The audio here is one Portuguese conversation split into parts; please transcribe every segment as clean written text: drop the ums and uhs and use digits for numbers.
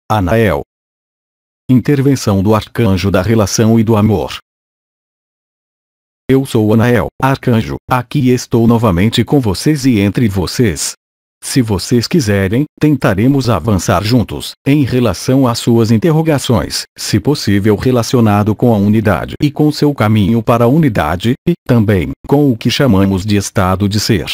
Anael. Intervenção do Arcanjo da Relação e do Amor. Eu sou Anael, Arcanjo, aqui estou novamente com vocês e entre vocês. Se vocês quiserem, tentaremos avançar juntos, em relação às suas interrogações, se possível relacionado com a unidade e com seu caminho para a unidade, e, também, com o que chamamos de estado de ser.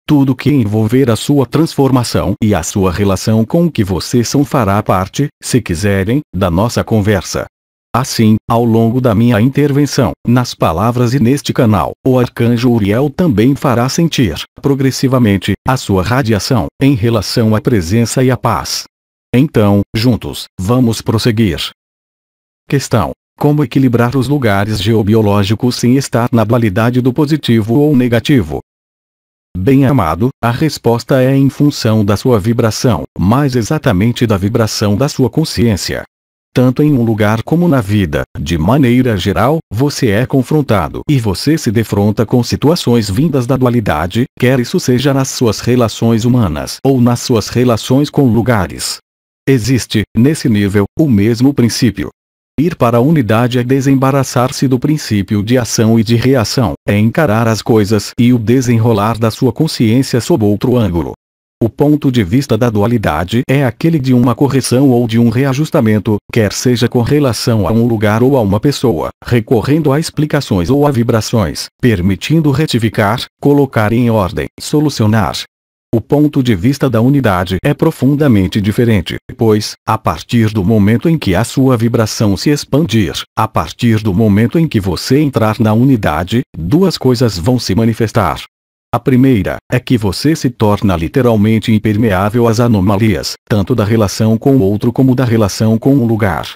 Tudo que envolver a sua transformação e a sua relação com o que vocês são fará parte, se quiserem, da nossa conversa. Assim, ao longo da minha intervenção, nas palavras e neste canal, o Arcanjo Uriel também fará sentir, progressivamente, a sua radiação, em relação à presença e à paz. Então, juntos, vamos prosseguir. Questão: como equilibrar os lugares geobiológicos sem estar na dualidade do positivo ou negativo? Bem amado, a resposta é em função da sua vibração, mais exatamente da vibração da sua consciência. Tanto em um lugar como na vida, de maneira geral, você é confrontado e você se defronta com situações vindas da dualidade, quer isso seja nas suas relações humanas ou nas suas relações com lugares. Existe, nesse nível, o mesmo princípio. Ir para a unidade é desembaraçar-se do princípio de ação e de reação, é encarar as coisas e o desenrolar da sua consciência sob outro ângulo. O ponto de vista da dualidade é aquele de uma correção ou de um reajustamento, quer seja com relação a um lugar ou a uma pessoa, recorrendo a explicações ou a vibrações, permitindo retificar, colocar em ordem, solucionar. O ponto de vista da unidade é profundamente diferente, pois, a partir do momento em que a sua vibração se expandir, a partir do momento em que você entrar na unidade, duas coisas vão se manifestar. A primeira é que você se torna literalmente impermeável às anomalias, tanto da relação com o outro como da relação com o lugar.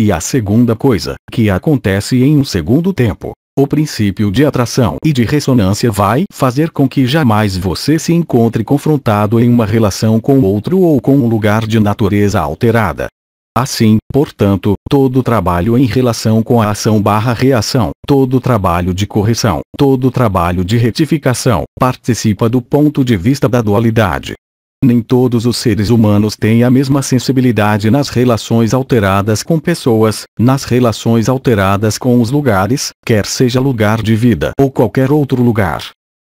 E a segunda coisa, que acontece em um segundo tempo, o princípio de atração e de ressonância vai fazer com que jamais você se encontre confrontado em uma relação com o outro ou com um lugar de natureza alterada. Assim, portanto, todo trabalho em relação com a ação/reação, todo trabalho de correção, todo trabalho de retificação, participa do ponto de vista da dualidade. Nem todos os seres humanos têm a mesma sensibilidade nas relações alteradas com pessoas, nas relações alteradas com os lugares, quer seja lugar de vida ou qualquer outro lugar.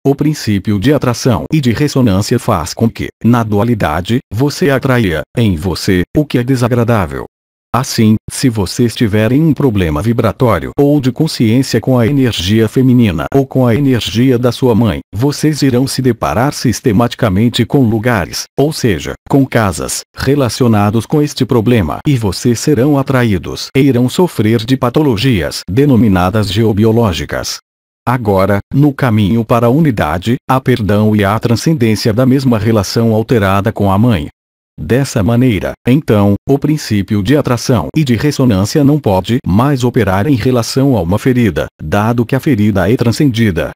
O princípio de atração e de ressonância faz com que, na dualidade, você atraia, em você, o que é desagradável. Assim, se você estiver em um problema vibratório ou de consciência com a energia feminina ou com a energia da sua mãe, vocês irão se deparar sistematicamente com lugares, ou seja, com casas, relacionados com este problema e vocês serão atraídos e irão sofrer de patologias denominadas geobiológicas. Agora, no caminho para a unidade, há perdão e há transcendência da mesma relação alterada com a mãe. Dessa maneira, então, o princípio de atração e de ressonância não pode mais operar em relação a uma ferida, dado que a ferida é transcendida.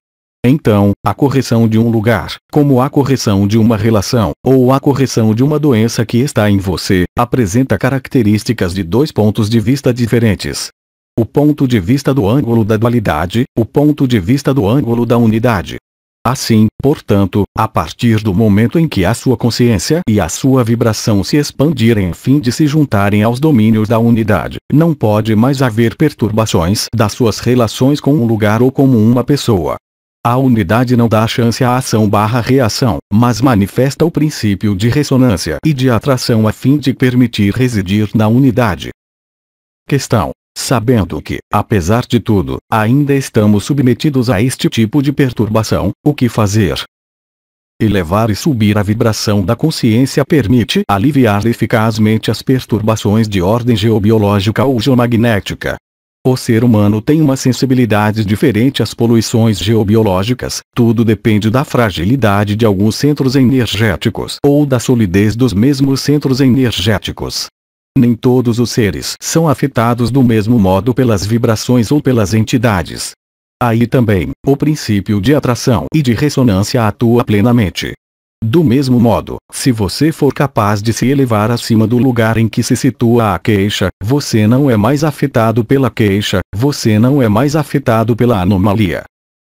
Então, a correção de um lugar, como a correção de uma relação, ou a correção de uma doença que está em você, apresenta características de dois pontos de vista diferentes. O ponto de vista do ângulo da dualidade, o ponto de vista do ângulo da unidade. Assim, portanto, a partir do momento em que a sua consciência e a sua vibração se expandirem a fim de se juntarem aos domínios da unidade, não pode mais haver perturbações das suas relações com um lugar ou como uma pessoa. A unidade não dá chance à ação/reação, mas manifesta o princípio de ressonância e de atração a fim de permitir residir na unidade. Questão: sabendo que, apesar de tudo, ainda estamos submetidos a este tipo de perturbação, o que fazer? Elevar e subir a vibração da consciência permite aliviar eficazmente as perturbações de ordem geobiológica ou geomagnética. O ser humano tem uma sensibilidade diferente às poluições geobiológicas, tudo depende da fragilidade de alguns centros energéticos ou da solidez dos mesmos centros energéticos. Nem todos os seres são afetados do mesmo modo pelas vibrações ou pelas entidades. Aí também, o princípio de atração e de ressonância atua plenamente. Do mesmo modo, se você for capaz de se elevar acima do lugar em que se situa a queixa, você não é mais afetado pela queixa, você não é mais afetado pela anomalia.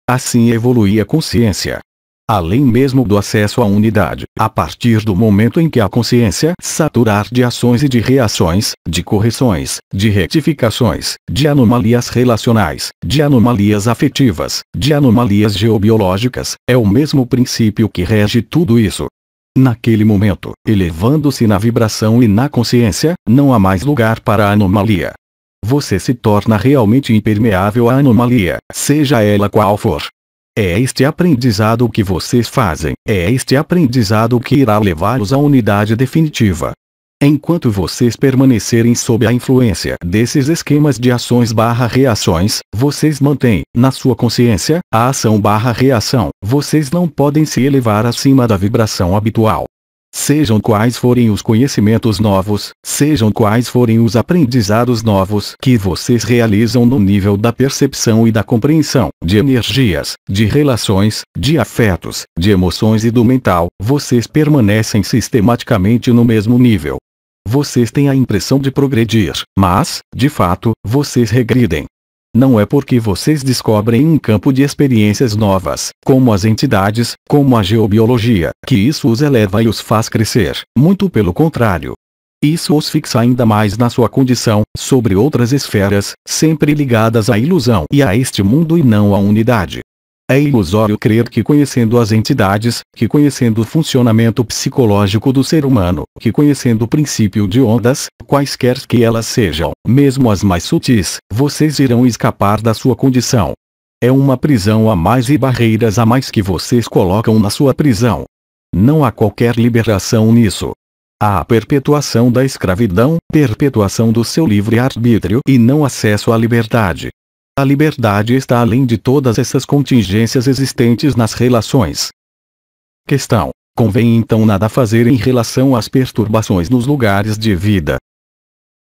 Assim evolui a consciência. além mesmo do acesso à unidade, a partir do momento em que a consciência saturar de ações e de reações, de correções, de retificações, de anomalias relacionais, de anomalias afetivas, de anomalias geobiológicas, é o mesmo princípio que rege tudo isso. Naquele momento, elevando-se na vibração e na consciência, não há mais lugar para a anomalia. Você se torna realmente impermeável à anomalia, seja ela qual for. É este aprendizado que vocês fazem, é este aprendizado que irá levá-los à unidade definitiva. Enquanto vocês permanecerem sob a influência desses esquemas de ações/reações, vocês mantêm, na sua consciência, a ação/reação, vocês não podem se elevar acima da vibração habitual. Sejam quais forem os conhecimentos novos, sejam quais forem os aprendizados novos que vocês realizam no nível da percepção e da compreensão, de energias, de relações, de afetos, de emoções e do mental, vocês permanecem sistematicamente no mesmo nível. Vocês têm a impressão de progredir, mas, de fato, vocês regridem. Não é porque vocês descobrem um campo de experiências novas, como as entidades, como a geobiologia, que isso os eleva e os faz crescer, muito pelo contrário. Isso os fixa ainda mais na sua condição, sobre outras esferas, sempre ligadas à ilusão e a este mundo e não à unidade. É ilusório crer que conhecendo as entidades, que conhecendo o funcionamento psicológico do ser humano, que conhecendo o princípio de ondas, quaisquer que elas sejam, mesmo as mais sutis, vocês irão escapar da sua condição. É uma prisão a mais e barreiras a mais que vocês colocam na sua prisão. Não há qualquer liberação nisso. Há a perpetuação da escravidão, perpetuação do seu livre-arbítrio e não acesso à liberdade. A liberdade está além de todas essas contingências existentes nas relações. Questão: convém então nada fazer em relação às perturbações nos lugares de vida?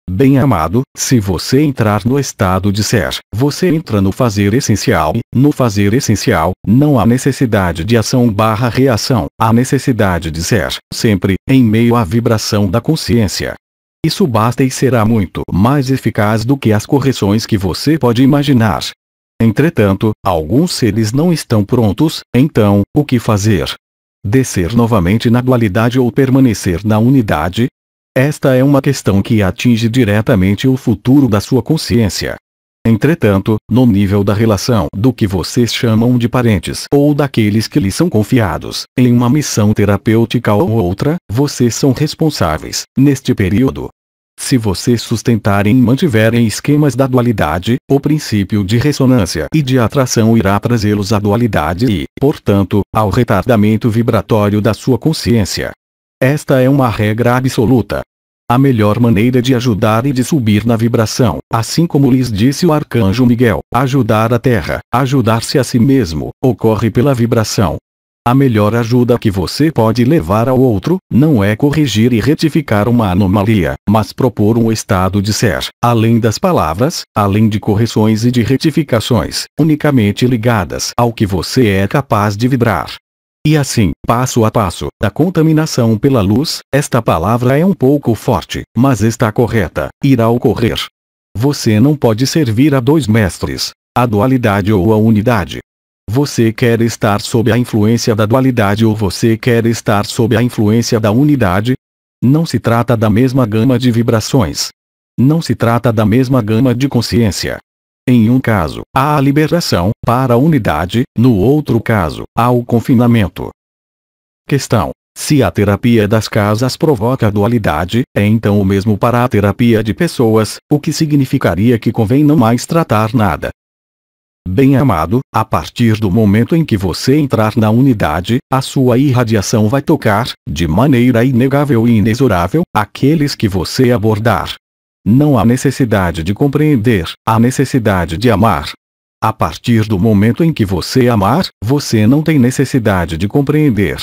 Bem-amado, se você entrar no estado de ser, você entra no fazer essencial e, no fazer essencial, não há necessidade de ação/reação, há necessidade de ser, sempre, em meio à vibração da consciência. Isso basta e será muito mais eficaz do que as correções que você pode imaginar. Entretanto, alguns seres não estão prontos, então, o que fazer? Descer novamente na dualidade ou permanecer na unidade? Esta é uma questão que atinge diretamente o futuro da sua consciência. Entretanto, no nível da relação do que vocês chamam de parentes ou daqueles que lhes são confiados, em uma missão terapêutica ou outra, vocês são responsáveis, neste período. Se vocês sustentarem e mantiverem esquemas da dualidade, o princípio de ressonância e de atração irá trazê-los à dualidade e, portanto, ao retardamento vibratório da sua consciência. Esta é uma regra absoluta. A melhor maneira de ajudar e de subir na vibração, assim como lhes disse o arcanjo Miguel, ajudar a Terra, ajudar-se a si mesmo, ocorre pela vibração. A melhor ajuda que você pode levar ao outro, não é corrigir e retificar uma anomalia, mas propor um estado de ser, além das palavras, além de correções e de retificações, unicamente ligadas ao que você é capaz de vibrar. E assim, passo a passo, a contaminação pela luz, esta palavra é um pouco forte, mas está correta, irá ocorrer. Você não pode servir a dois mestres, a dualidade ou a unidade. Você quer estar sob a influência da dualidade ou você quer estar sob a influência da unidade? Não se trata da mesma gama de vibrações. Não se trata da mesma gama de consciência. Em um caso, há a liberação, para a unidade, no outro caso, há o confinamento. Questão: se a terapia das casas provoca a dualidade, é então o mesmo para a terapia de pessoas, o que significaria que convém não mais tratar nada. Bem-amado, a partir do momento em que você entrar na unidade, a sua irradiação vai tocar, de maneira inegável e inexorável, aqueles que você abordar. Não há necessidade de compreender, há necessidade de amar. A partir do momento em que você amar, você não tem necessidade de compreender.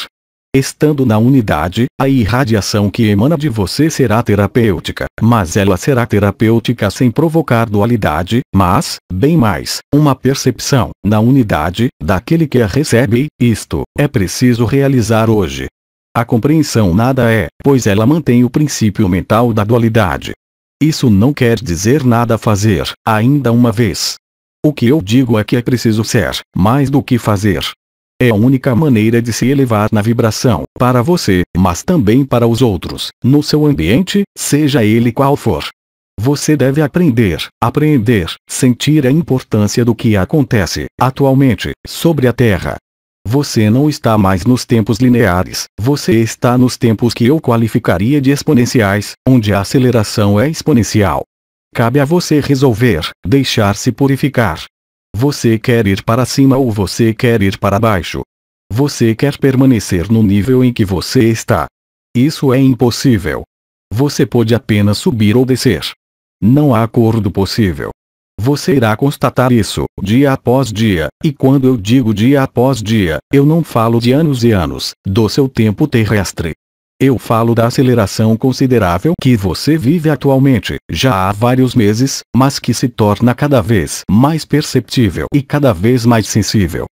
Estando na unidade, a irradiação que emana de você será terapêutica, mas ela será terapêutica sem provocar dualidade, mas, bem mais, uma percepção, na unidade, daquele que a recebe, isto, é preciso realizar hoje. A compreensão nada é, pois ela mantém o princípio mental da dualidade. Isso não quer dizer nada a fazer, ainda uma vez. O que eu digo é que é preciso ser, mais do que fazer. É a única maneira de se elevar na vibração, para você, mas também para os outros, no seu ambiente, seja ele qual for. Você deve aprender, sentir a importância do que acontece, atualmente, sobre a Terra. Você não está mais nos tempos lineares, você está nos tempos que eu qualificaria de exponenciais, onde a aceleração é exponencial. Cabe a você resolver, deixar-se purificar. Você quer ir para cima ou você quer ir para baixo? Você quer permanecer no nível em que você está? Isso é impossível. Você pode apenas subir ou descer. Não há acordo possível. Você irá constatar isso, dia após dia, e quando eu digo dia após dia, eu não falo de anos e anos, do seu tempo terrestre. Eu falo da aceleração considerável que você vive atualmente, já há vários meses, mas que se torna cada vez mais perceptível e cada vez mais sensível.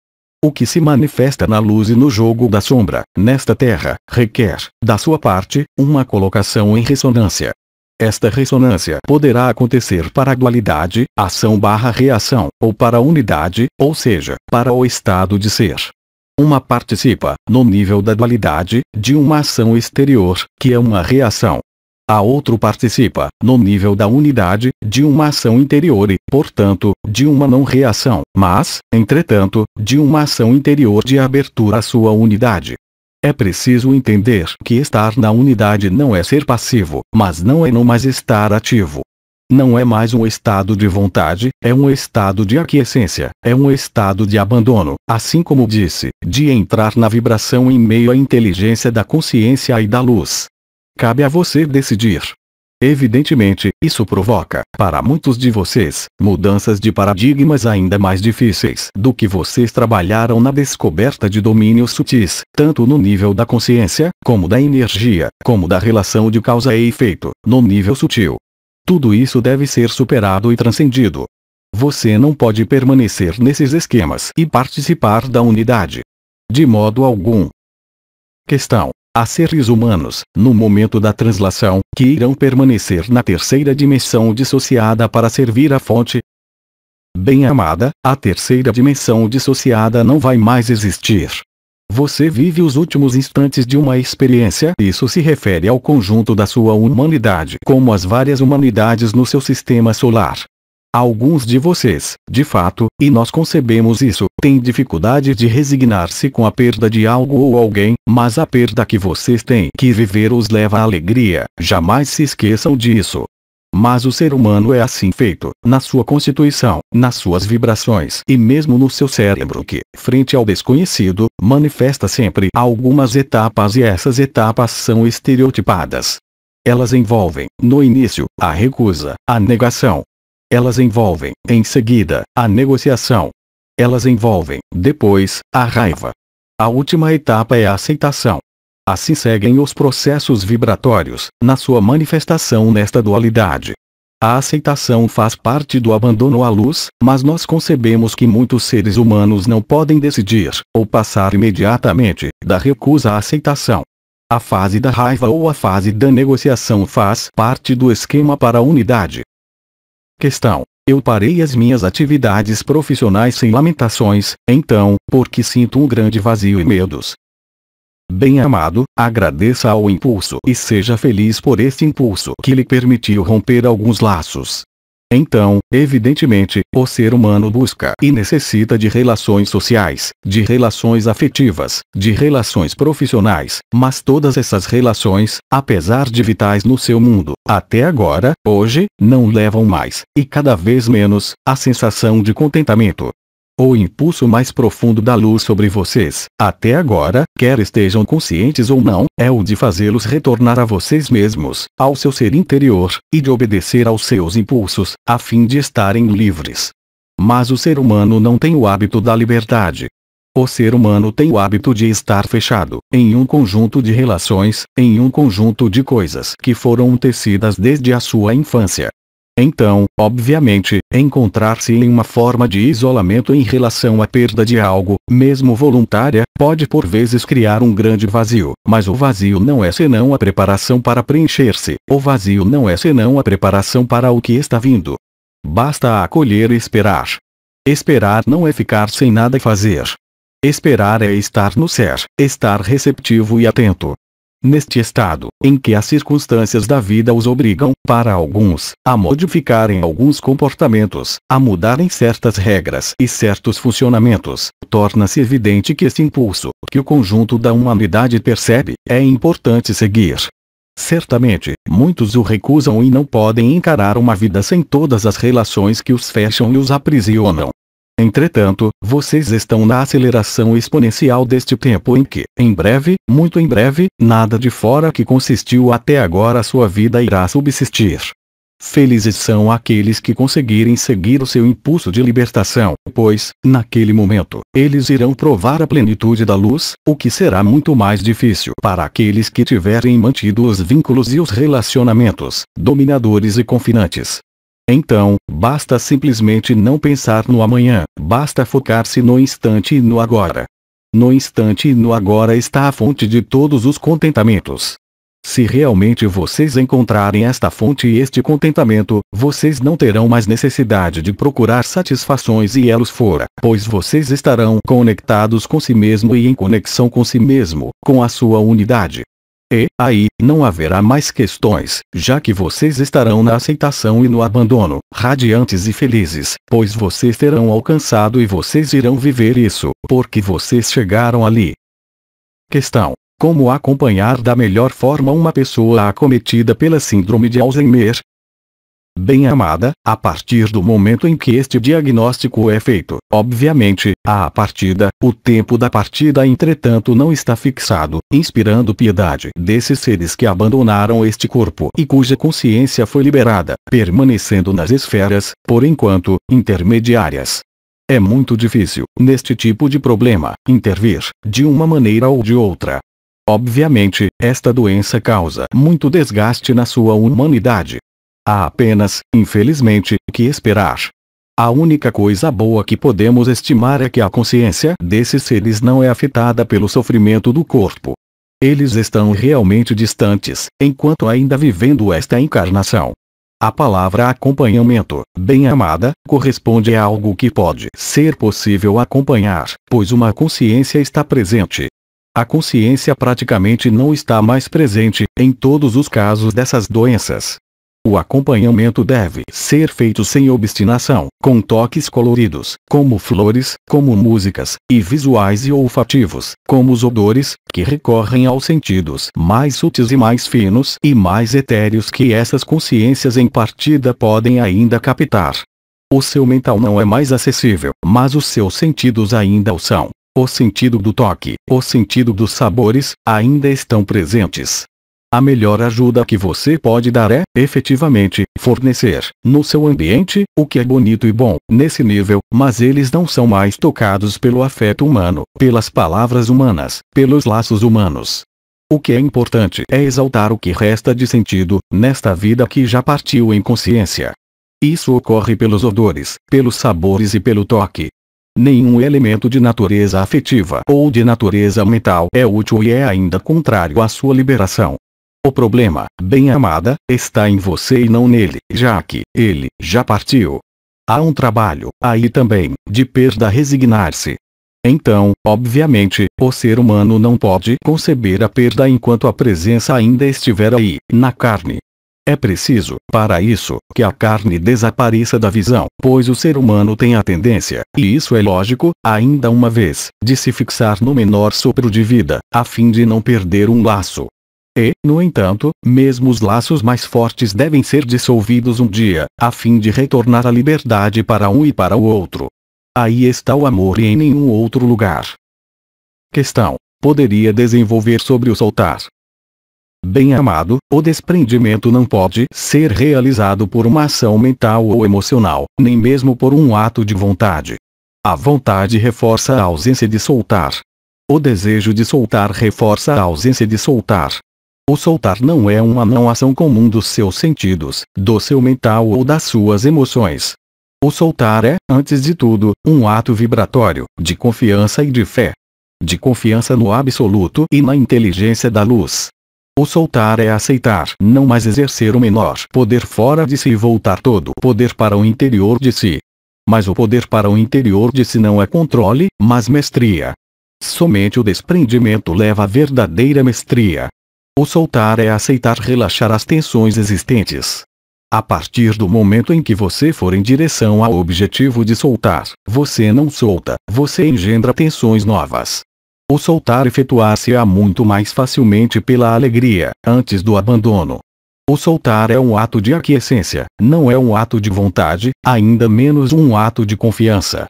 O que se manifesta na luz e no jogo da sombra, nesta terra, requer, da sua parte, uma colocação em ressonância. Esta ressonância poderá acontecer para a dualidade, ação/reação, ou para a unidade, ou seja, para o estado de ser. Uma participa, no nível da dualidade, de uma ação exterior, que é uma reação. A outro participa, no nível da unidade, de uma ação interior e, portanto, de uma não reação, mas, entretanto, de uma ação interior de abertura à sua unidade. É preciso entender que estar na unidade não é ser passivo, mas não é não mais estar ativo. Não é mais um estado de vontade, é um estado de aquiescência, é um estado de abandono, assim como disse, de entrar na vibração em meio à inteligência da consciência e da luz. Cabe a você decidir. Evidentemente, isso provoca, para muitos de vocês, mudanças de paradigmas ainda mais difíceis do que vocês trabalharam na descoberta de domínios sutis, tanto no nível da consciência, como da energia, como da relação de causa e efeito, no nível sutil. Tudo isso deve ser superado e transcendido. Você não pode permanecer nesses esquemas e participar da unidade. De modo algum. Questão. Há seres humanos, no momento da translação, que irão permanecer na terceira dimensão dissociada para servir a fonte? Bem-amada, a terceira dimensão dissociada não vai mais existir. Você vive os últimos instantes de uma experiência, isso se refere ao conjunto da sua humanidade, como as várias humanidades no seu sistema solar. Alguns de vocês, de fato, e nós concebemos isso, têm dificuldade de resignar-se com a perda de algo ou alguém, mas a perda que vocês têm que viver os leva à alegria, jamais se esqueçam disso. Mas o ser humano é assim feito, na sua constituição, nas suas vibrações e mesmo no seu cérebro que, frente ao desconhecido, manifesta sempre algumas etapas e essas etapas são estereotipadas. Elas envolvem, no início, a recusa, a negação. Elas envolvem, em seguida, a negociação. Elas envolvem, depois, a raiva. A última etapa é a aceitação. Assim seguem os processos vibratórios, na sua manifestação nesta dualidade. A aceitação faz parte do abandono à luz, mas nós concebemos que muitos seres humanos não podem decidir, ou passar imediatamente, da recusa à aceitação. A fase da raiva ou a fase da negociação faz parte do esquema para a unidade. Questão. Eu parei as minhas atividades profissionais sem lamentações, então, porque sinto um grande vazio e medos. Bem-amado, agradeça ao impulso e seja feliz por este impulso que lhe permitiu romper alguns laços. Então, evidentemente, o ser humano busca e necessita de relações sociais, de relações afetivas, de relações profissionais, mas todas essas relações, apesar de vitais no seu mundo, até agora, hoje, não levam mais, e cada vez menos, a sensação de contentamento. O impulso mais profundo da luz sobre vocês, até agora, quer estejam conscientes ou não, é o de fazê-los retornar a vocês mesmos, ao seu ser interior, e de obedecer aos seus impulsos, a fim de estarem livres. Mas o ser humano não tem o hábito da liberdade. O ser humano tem o hábito de estar fechado, em um conjunto de relações, em um conjunto de coisas que foram tecidas desde a sua infância. Então, obviamente, encontrar-se em uma forma de isolamento em relação à perda de algo, mesmo voluntária, pode por vezes criar um grande vazio, mas o vazio não é senão a preparação para preencher-se, o vazio não é senão a preparação para o que está vindo. Basta acolher e esperar. Esperar não é ficar sem nada fazer. Esperar é estar no ser, estar receptivo e atento. Neste estado, em que as circunstâncias da vida os obrigam, para alguns, a modificarem alguns comportamentos, a mudarem certas regras e certos funcionamentos, torna-se evidente que esse impulso, que o conjunto da humanidade percebe, é importante seguir. Certamente, muitos o recusam e não podem encarar uma vida sem todas as relações que os fecham e os aprisionam. Entretanto, vocês estão na aceleração exponencial deste tempo em que, em breve, muito em breve, nada de fora que consistiu até agora a sua vida irá subsistir. Felizes são aqueles que conseguirem seguir o seu impulso de libertação, pois, naquele momento, eles irão provar a plenitude da luz, o que será muito mais difícil para aqueles que tiverem mantido os vínculos e os relacionamentos, dominadores e confinantes. Então, basta simplesmente não pensar no amanhã, basta focar-se no instante e no agora. No instante e no agora está a fonte de todos os contentamentos. Se realmente vocês encontrarem esta fonte e este contentamento, vocês não terão mais necessidade de procurar satisfações e elos fora, pois vocês estarão conectados com si mesmo e em conexão com si mesmo, com a sua unidade. E, aí, não haverá mais questões, já que vocês estarão na aceitação e no abandono, radiantes e felizes, pois vocês terão alcançado e vocês irão viver isso, porque vocês chegaram ali. Questão: como acompanhar da melhor forma uma pessoa acometida pela síndrome de Alzheimer? Bem-amada, a partir do momento em que este diagnóstico é feito, obviamente, a partida, o tempo da partida entretanto não está fixado, inspirando piedade desses seres que abandonaram este corpo e cuja consciência foi liberada, permanecendo nas esferas, por enquanto, intermediárias. É muito difícil, neste tipo de problema, intervir, de uma maneira ou de outra. Obviamente, esta doença causa muito desgaste na sua humanidade. Há apenas, infelizmente, que esperar. A única coisa boa que podemos estimar é que a consciência desses seres não é afetada pelo sofrimento do corpo. Eles estão realmente distantes, enquanto ainda vivendo esta encarnação. A palavra acompanhamento, bem-amada, corresponde a algo que pode ser possível acompanhar, pois uma consciência está presente. A consciência praticamente não está mais presente, em todos os casos dessas doenças. O acompanhamento deve ser feito sem obstinação, com toques coloridos, como flores, como músicas, e visuais e olfativos, como os odores, que recorrem aos sentidos mais sutis e mais finos e mais etéreos que essas consciências em partida podem ainda captar. O seu mental não é mais acessível, mas os seus sentidos ainda o são. O sentido do toque, o sentido dos sabores, ainda estão presentes. A melhor ajuda que você pode dar é, efetivamente, fornecer, no seu ambiente, o que é bonito e bom, nesse nível, mas eles não são mais tocados pelo afeto humano, pelas palavras humanas, pelos laços humanos. O que é importante é exaltar o que resta de sentido, nesta vida que já partiu em consciência. Isso ocorre pelos odores, pelos sabores e pelo toque. Nenhum elemento de natureza afetiva ou de natureza mental é útil e é ainda contrário à sua liberação. O problema, bem-amada, está em você e não nele, já que ele já partiu. Há um trabalho, aí também, de perda a resignar-se. Então, obviamente, o ser humano não pode conceber a perda enquanto a presença ainda estiver aí, na carne. É preciso, para isso, que a carne desapareça da visão, pois o ser humano tem a tendência, e isso é lógico, ainda uma vez, de se fixar no menor sopro de vida, a fim de não perder um laço. E, no entanto, mesmo os laços mais fortes devem ser dissolvidos um dia, a fim de retornar a liberdade para um e para o outro. Aí está o amor e em nenhum outro lugar. Questão: poderia desenvolver sobre o soltar? Bem-amado, o desprendimento não pode ser realizado por uma ação mental ou emocional, nem mesmo por um ato de vontade. A vontade reforça a ausência de soltar. O desejo de soltar reforça a ausência de soltar. O soltar não é uma não ação comum dos seus sentidos, do seu mental ou das suas emoções. O soltar é, antes de tudo, um ato vibratório, de confiança e de fé. De confiança no absoluto e na inteligência da luz. O soltar é aceitar não mais exercer o menor poder fora de si e voltar todo o poder para o interior de si. Mas o poder para o interior de si não é controle, mas mestria. Somente o desprendimento leva à verdadeira mestria. O soltar é aceitar relaxar as tensões existentes. A partir do momento em que você for em direção ao objetivo de soltar, você não solta, você engendra tensões novas. O soltar efetuar-se-á muito mais facilmente pela alegria, antes do abandono. O soltar é um ato de aquiescência, não é um ato de vontade, ainda menos um ato de confiança.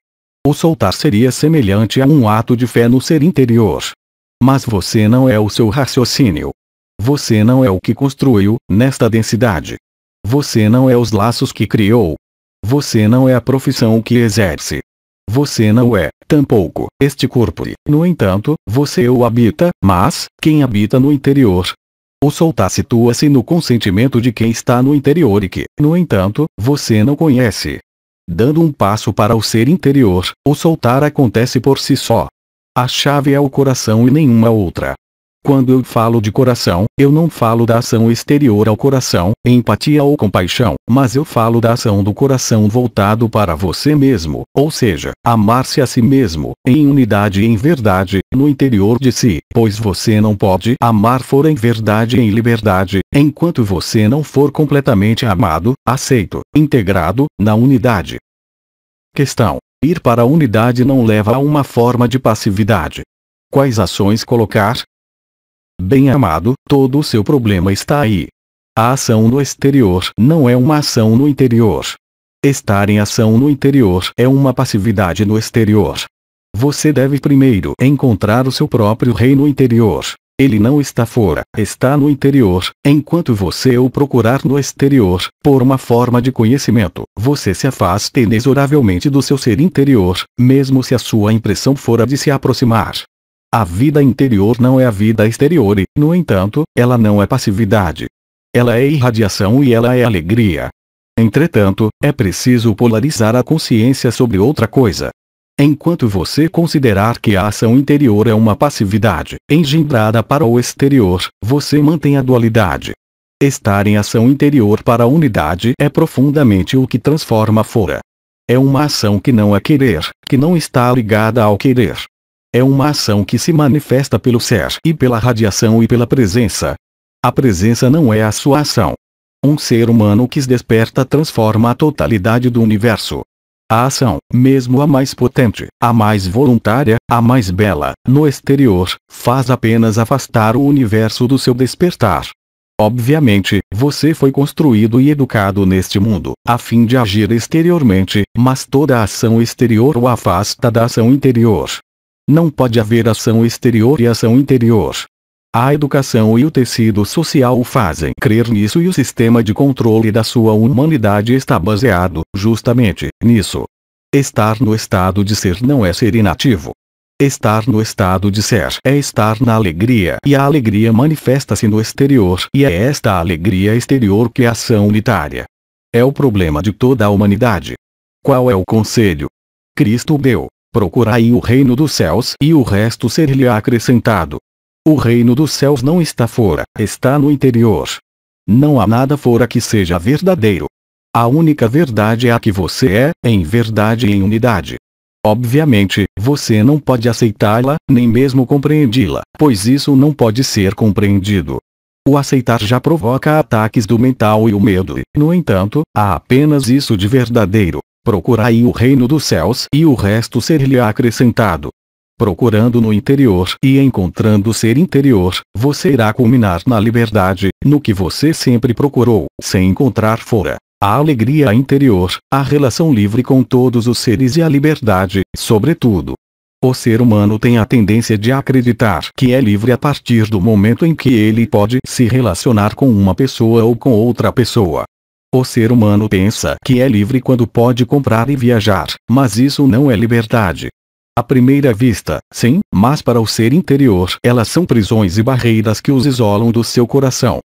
O soltar seria semelhante a um ato de fé no ser interior. Mas você não é o seu raciocínio. Você não é o que construiu, nesta densidade. Você não é os laços que criou. Você não é a profissão que exerce. Você não é, tampouco, este corpo. No entanto, você o habita, mas, quem habita no interior? O soltar situa-se no consentimento de quem está no interior e que, no entanto, você não conhece. Dando um passo para o ser interior, o soltar acontece por si só. A chave é o coração e nenhuma outra. Quando eu falo de coração, eu não falo da ação exterior ao coração, empatia ou compaixão, mas eu falo da ação do coração voltado para você mesmo, ou seja, amar-se a si mesmo, em unidade e em verdade, no interior de si, pois você não pode amar fora em verdade e em liberdade, enquanto você não for completamente amado, aceito, integrado, na unidade. Questão: ir para a unidade não leva a uma forma de passividade. Quais ações colocar? Bem amado, todo o seu problema está aí. A ação no exterior não é uma ação no interior. Estar em ação no interior é uma passividade no exterior. Você deve primeiro encontrar o seu próprio reino interior. Ele não está fora, está no interior, enquanto você o procurar no exterior, por uma forma de conhecimento, você se afasta inexoravelmente do seu ser interior, mesmo se a sua impressão for a de se aproximar. A vida interior não é a vida exterior e, no entanto, ela não é passividade. Ela é irradiação e ela é alegria. Entretanto, é preciso polarizar a consciência sobre outra coisa. Enquanto você considerar que a ação interior é uma passividade, engendrada para o exterior, você mantém a dualidade. Estar em ação interior para a unidade é profundamente o que transforma fora. É uma ação que não é querer, que não está ligada ao querer. É uma ação que se manifesta pelo ser e pela radiação e pela presença. A presença não é a sua ação. Um ser humano que se desperta transforma a totalidade do universo. A ação, mesmo a mais potente, a mais voluntária, a mais bela, no exterior, faz apenas afastar o universo do seu despertar. Obviamente, você foi construído e educado neste mundo, a fim de agir exteriormente, mas toda a ação exterior o afasta da ação interior. Não pode haver ação exterior e ação interior. A educação e o tecido social o fazem crer nisso e o sistema de controle da sua humanidade está baseado, justamente, nisso. Estar no estado de ser não é ser inativo. Estar no estado de ser é estar na alegria e a alegria manifesta-se no exterior e é esta alegria exterior que é a ação unitária. É o problema de toda a humanidade. Qual é o conselho? Cristo deu: procurai o reino dos céus e o resto ser-lhe acrescentado. O reino dos céus não está fora, está no interior. Não há nada fora que seja verdadeiro. A única verdade é a que você é, em verdade e em unidade. Obviamente, você não pode aceitá-la, nem mesmo compreendê-la, pois isso não pode ser compreendido. O aceitar já provoca ataques do mental e o medo, e, no entanto, há apenas isso de verdadeiro: procurai o reino dos céus e o resto ser-lhe acrescentado. Procurando no interior e encontrando o ser interior, você irá culminar na liberdade, no que você sempre procurou, sem encontrar fora. A alegria interior, a relação livre com todos os seres e a liberdade, sobretudo. O ser humano tem a tendência de acreditar que é livre a partir do momento em que ele pode se relacionar com uma pessoa ou com outra pessoa. O ser humano pensa que é livre quando pode comprar e viajar, mas isso não é liberdade. À primeira vista, sim, mas para o ser interior elas são prisões e barreiras que os isolam do seu coração.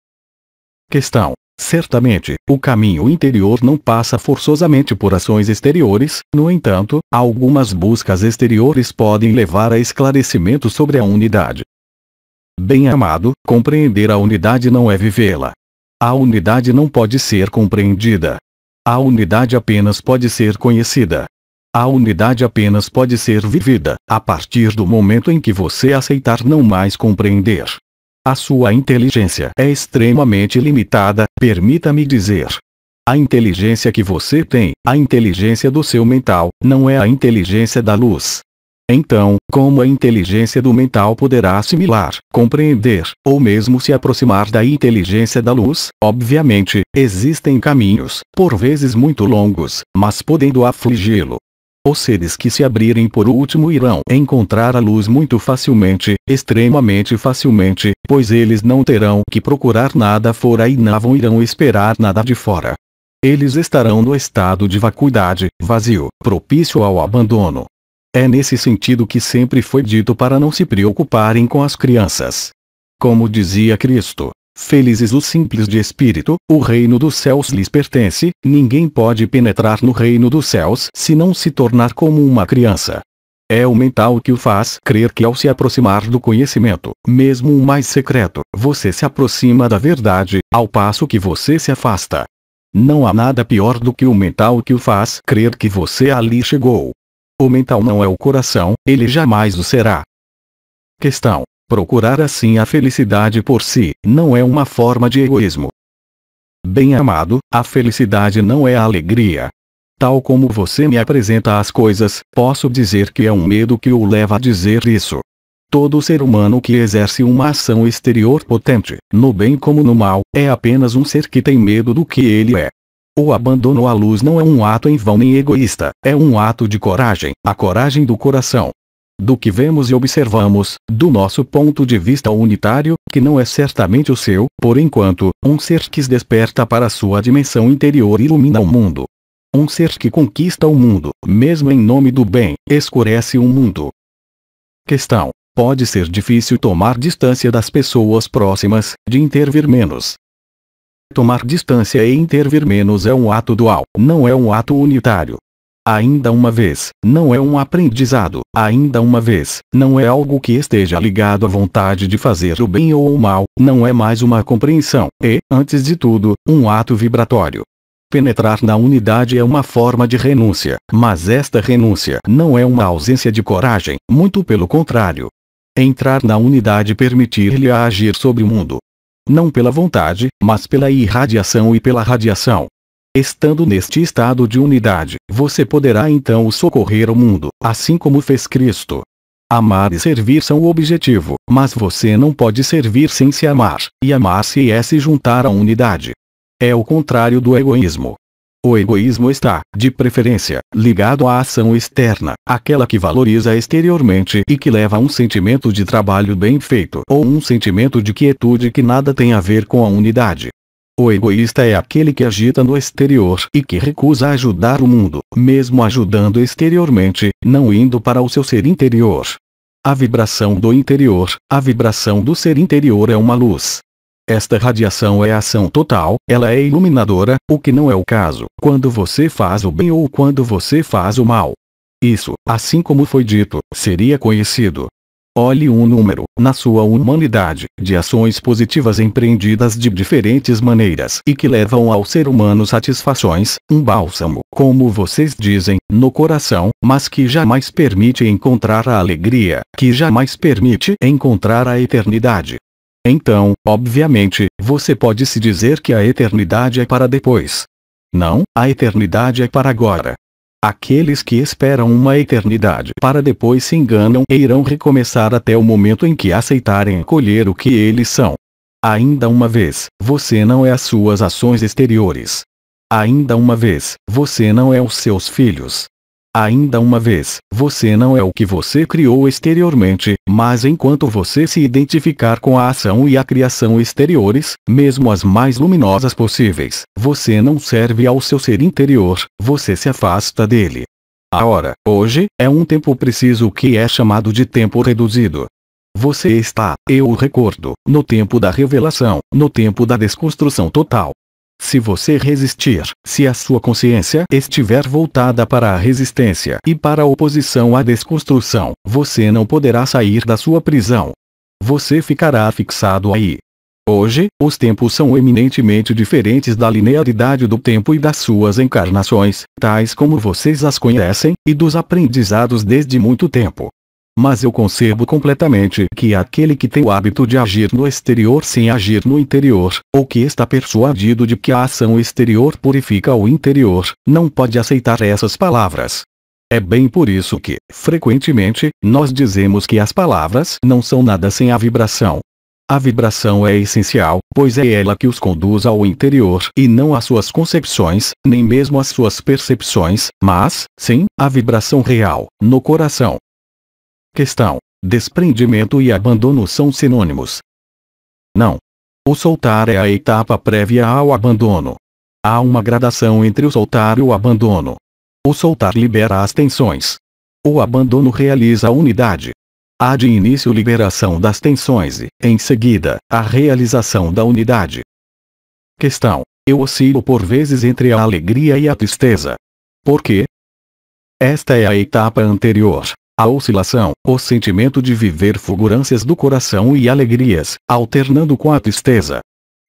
Questão: certamente, o caminho interior não passa forçosamente por ações exteriores, no entanto, algumas buscas exteriores podem levar a esclarecimento sobre a unidade. Bem-amado, compreender a unidade não é vivê-la. A unidade não pode ser compreendida. A unidade apenas pode ser conhecida. A unidade apenas pode ser vivida a partir do momento em que você aceitar não mais compreender. A sua inteligência é extremamente limitada, permita-me dizer. A inteligência que você tem, a inteligência do seu mental, não é a inteligência da luz. Então, como a inteligência do mental poderá assimilar, compreender, ou mesmo se aproximar da inteligência da luz? Obviamente, existem caminhos, por vezes muito longos, mas podendo afligi-lo. Os seres que se abrirem por último irão encontrar a luz muito facilmente, extremamente facilmente, pois eles não terão que procurar nada fora e não irão esperar nada de fora. Eles estarão no estado de vacuidade, vazio, propício ao abandono. É nesse sentido que sempre foi dito para não se preocuparem com as crianças. Como dizia Cristo, felizes os simples de espírito, o reino dos céus lhes pertence, ninguém pode penetrar no reino dos céus se não se tornar como uma criança. É o mental que o faz crer que ao se aproximar do conhecimento, mesmo o mais secreto, você se aproxima da verdade, ao passo que você se afasta. Não há nada pior do que o mental que o faz crer que você ali chegou. O mental não é o coração, ele jamais o será. Questão: procurar assim a felicidade por si, não é uma forma de egoísmo. Bem-amado, a felicidade não é a alegria. Tal como você me apresenta as coisas, posso dizer que é um medo que o leva a dizer isso. Todo ser humano que exerce uma ação exterior potente, no bem como no mal, é apenas um ser que tem medo do que ele é. O abandono à luz não é um ato em vão nem egoísta, é um ato de coragem, a coragem do coração. Do que vemos e observamos, do nosso ponto de vista unitário, que não é certamente o seu, por enquanto, um ser que se desperta para sua dimensão interior ilumina o mundo. Um ser que conquista o mundo, mesmo em nome do bem, escurece o mundo. Questão: pode ser difícil tomar distância das pessoas próximas, de intervir menos. Tomar distância e intervir menos é um ato dual, não é um ato unitário. Ainda uma vez, não é um aprendizado, ainda uma vez, não é algo que esteja ligado à vontade de fazer o bem ou o mal, não é mais uma compreensão, e, antes de tudo, um ato vibratório. Penetrar na unidade é uma forma de renúncia, mas esta renúncia não é uma ausência de coragem, muito pelo contrário. Entrar na unidade permitir-lhe agir sobre o mundo. Não pela vontade, mas pela irradiação e pela radiação. Estando neste estado de unidade, você poderá então socorrer o mundo, assim como fez Cristo. Amar e servir são o objetivo, mas você não pode servir sem se amar, e amar-se é se juntar à unidade. É o contrário do egoísmo. O egoísmo está, de preferência, ligado à ação externa, aquela que valoriza exteriormente e que leva a um sentimento de trabalho bem feito ou um sentimento de quietude que nada tem a ver com a unidade. O egoísta é aquele que agita no exterior e que recusa ajudar o mundo, mesmo ajudando exteriormente, não indo para o seu ser interior. A vibração do interior, a vibração do ser interior é uma luz. Esta radiação é ação total, ela é iluminadora, o que não é o caso quando você faz o bem ou quando você faz o mal. Isso, assim como foi dito, seria conhecido. Olhe um número, na sua humanidade, de ações positivas empreendidas de diferentes maneiras e que levam ao ser humano satisfações, um bálsamo, como vocês dizem, no coração, mas que jamais permite encontrar a alegria, que jamais permite encontrar a eternidade. Então, obviamente, você pode se dizer que a eternidade é para depois. Não, a eternidade é para agora. Aqueles que esperam uma eternidade para depois se enganam e irão recomeçar até o momento em que aceitarem colher o que eles são. Ainda uma vez, você não é as suas ações exteriores. Ainda uma vez, você não é os seus filhos. Ainda uma vez, você não é o que você criou exteriormente, mas enquanto você se identificar com a ação e a criação exteriores, mesmo as mais luminosas possíveis, você não serve ao seu ser interior, você se afasta dele. A hora, hoje, é um tempo preciso que é chamado de tempo reduzido. Você está, eu o recordo, no tempo da revelação, no tempo da desconstrução total. Se você resistir, se a sua consciência estiver voltada para a resistência e para a oposição à desconstrução, você não poderá sair da sua prisão. Você ficará fixado aí. Hoje, os tempos são eminentemente diferentes da linearidade do tempo e das suas encarnações, tais como vocês as conhecem, e dos aprendizados desde muito tempo. Mas eu concebo completamente que aquele que tem o hábito de agir no exterior sem agir no interior, ou que está persuadido de que a ação exterior purifica o interior, não pode aceitar essas palavras. É bem por isso que, frequentemente, nós dizemos que as palavras não são nada sem a vibração. A vibração é essencial, pois é ela que os conduz ao interior e não às suas concepções, nem mesmo às suas percepções, mas, sim, a vibração real, no coração. Questão: desprendimento e abandono são sinônimos? Não. O soltar é a etapa prévia ao abandono. Há uma gradação entre o soltar e o abandono. O soltar libera as tensões. O abandono realiza a unidade. Há de início liberação das tensões e, em seguida, a realização da unidade. Questão: eu oscilo por vezes entre a alegria e a tristeza. Por quê? Esta é a etapa anterior. A oscilação, o sentimento de viver fulgurâncias do coração e alegrias, alternando com a tristeza.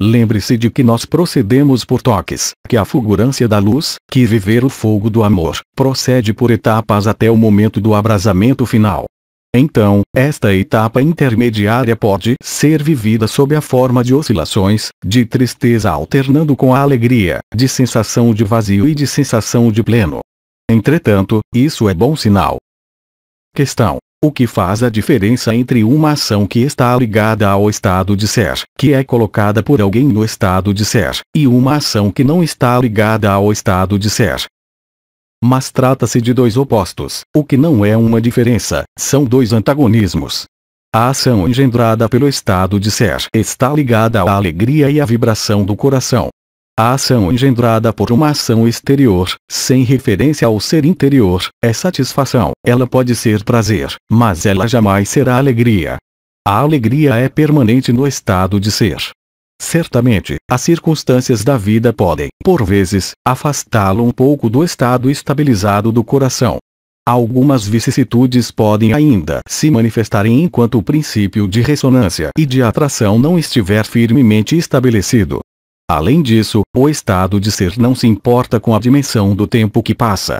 Lembre-se de que nós procedemos por toques, que a fulgurância da luz, que viver o fogo do amor, procede por etapas até o momento do abrasamento final. Então, esta etapa intermediária pode ser vivida sob a forma de oscilações, de tristeza alternando com a alegria, de sensação de vazio e de sensação de pleno. Entretanto, isso é bom sinal. Questão: o que faz a diferença entre uma ação que está ligada ao estado de ser, que é colocada por alguém no estado de ser, e uma ação que não está ligada ao estado de ser? Mas trata-se de dois opostos, o que não é uma diferença, são dois antagonismos. A ação engendrada pelo estado de ser está ligada à alegria e à vibração do coração. A ação engendrada por uma ação exterior, sem referência ao ser interior, é satisfação. Ela pode ser prazer, mas ela jamais será alegria. A alegria é permanente no estado de ser. Certamente, as circunstâncias da vida podem, por vezes, afastá-lo um pouco do estado estabilizado do coração. Algumas vicissitudes podem ainda se manifestarem enquanto o princípio de ressonância e de atração não estiver firmemente estabelecido. Além disso, o estado de ser não se importa com a dimensão do tempo que passa.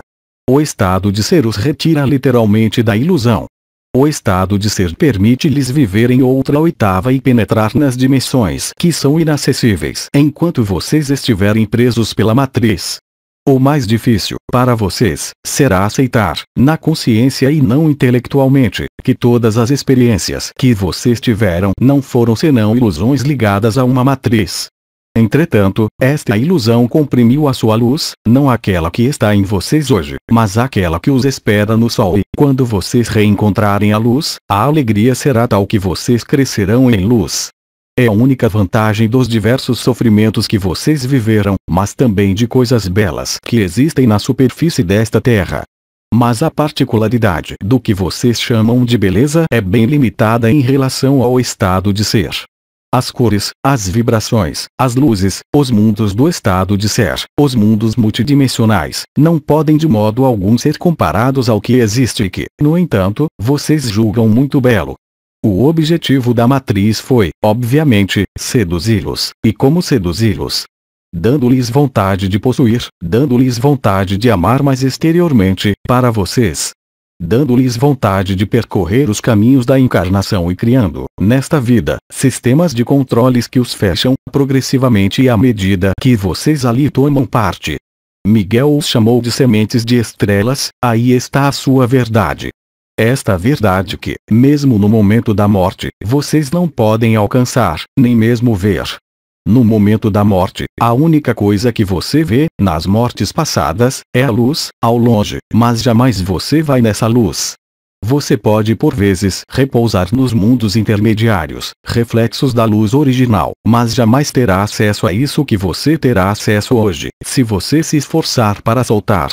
O estado de ser os retira literalmente da ilusão. O estado de ser permite-lhes viver em outra oitava e penetrar nas dimensões que são inacessíveis enquanto vocês estiverem presos pela matriz. O mais difícil, para vocês, será aceitar, na consciência e não intelectualmente, que todas as experiências que vocês tiveram não foram senão ilusões ligadas a uma matriz. Entretanto, esta ilusão comprimiu a sua luz, não aquela que está em vocês hoje, mas aquela que os espera no sol e, quando vocês reencontrarem a luz, a alegria será tal que vocês crescerão em luz. É a única vantagem dos diversos sofrimentos que vocês viveram, mas também de coisas belas que existem na superfície desta terra. Mas a particularidade do que vocês chamam de beleza é bem limitada em relação ao estado de ser. As cores, as vibrações, as luzes, os mundos do estado de ser, os mundos multidimensionais, não podem de modo algum ser comparados ao que existe e que, no entanto, vocês julgam muito belo. O objetivo da matriz foi, obviamente, seduzi-los. E como seduzi-los? Dando-lhes vontade de possuir, dando-lhes vontade de amar mais exteriormente, para vocês. Dando-lhes vontade de percorrer os caminhos da encarnação e criando, nesta vida, sistemas de controles que os fecham, progressivamente e à medida que vocês ali tomam parte. Miguel os chamou de sementes de estrelas, aí está a sua verdade. Esta verdade que, mesmo no momento da morte, vocês não podem alcançar, nem mesmo ver. No momento da morte, a única coisa que você vê, nas mortes passadas, é a luz, ao longe, mas jamais você vai nessa luz. Você pode por vezes repousar nos mundos intermediários, reflexos da luz original, mas jamais terá acesso a isso que você terá acesso hoje, se você se esforçar para soltar.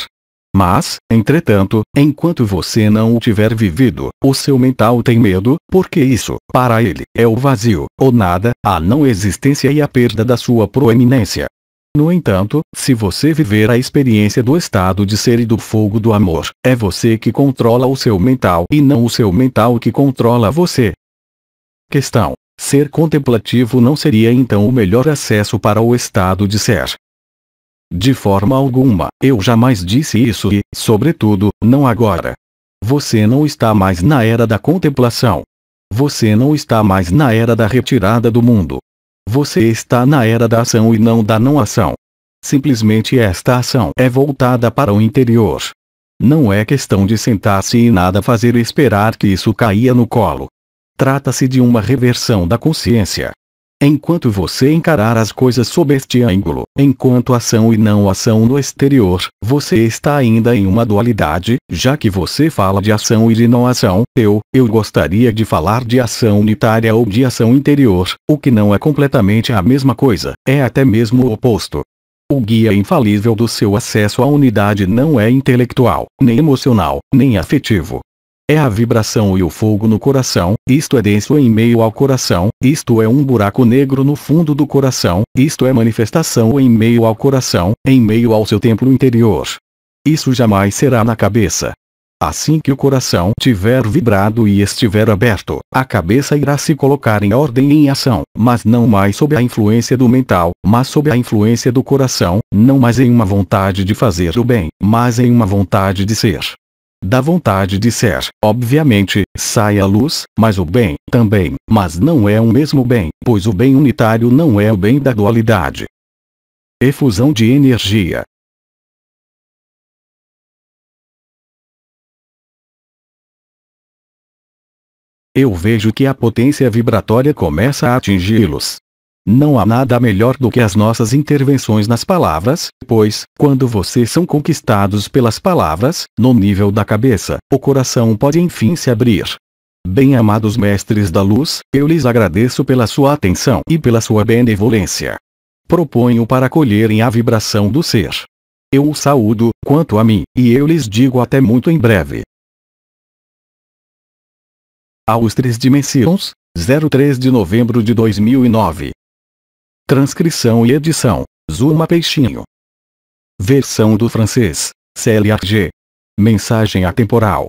Mas, entretanto, enquanto você não o tiver vivido, o seu mental tem medo, porque isso, para ele, é o vazio, o nada, a não existência e a perda da sua proeminência. No entanto, se você viver a experiência do estado de ser e do fogo do amor, é você que controla o seu mental e não o seu mental que controla você. Questão: Ser contemplativo não seria então o melhor acesso para o estado de ser? De forma alguma, eu jamais disse isso e, sobretudo, não agora. Você não está mais na era da contemplação. Você não está mais na era da retirada do mundo. Você está na era da ação e não da não ação. Simplesmente esta ação é voltada para o interior. Não é questão de sentar-se e nada fazer e esperar que isso caia no colo. Trata-se de uma reversão da consciência. Enquanto você encarar as coisas sob este ângulo, enquanto ação e não ação no exterior, você está ainda em uma dualidade, já que você fala de ação e de não ação. Eu gostaria de falar de ação unitária ou de ação interior, o que não é completamente a mesma coisa, é até mesmo o oposto. O guia infalível do seu acesso à unidade não é intelectual, nem emocional, nem afetivo. É a vibração e o fogo no coração, isto é denso em meio ao coração, isto é um buraco negro no fundo do coração, isto é manifestação em meio ao coração, em meio ao seu templo interior. Isso jamais será na cabeça. Assim que o coração tiver vibrado e estiver aberto, a cabeça irá se colocar em ordem e em ação, mas não mais sob a influência do mental, mas sob a influência do coração, não mais em uma vontade de fazer o bem, mas em uma vontade de ser. Da vontade de ser, obviamente, sai a luz, mas o bem, também, mas não é o mesmo bem, pois o bem unitário não é o bem da dualidade. Efusão de energia. Eu vejo que a potência vibratória começa a atingi-los. Não há nada melhor do que as nossas intervenções nas palavras, pois, quando vocês são conquistados pelas palavras, no nível da cabeça, o coração pode enfim se abrir. Bem-amados mestres da luz, eu lhes agradeço pela sua atenção e pela sua benevolência. Proponho para acolherem a vibração do ser. Eu os saúdo, quanto a mim, e eu lhes digo até muito em breve. Aos 3 Dimensões, 03 de novembro de 2009. Transcrição e edição, Zuma Peixinho. Versão do francês, CLRG. Mensagem atemporal.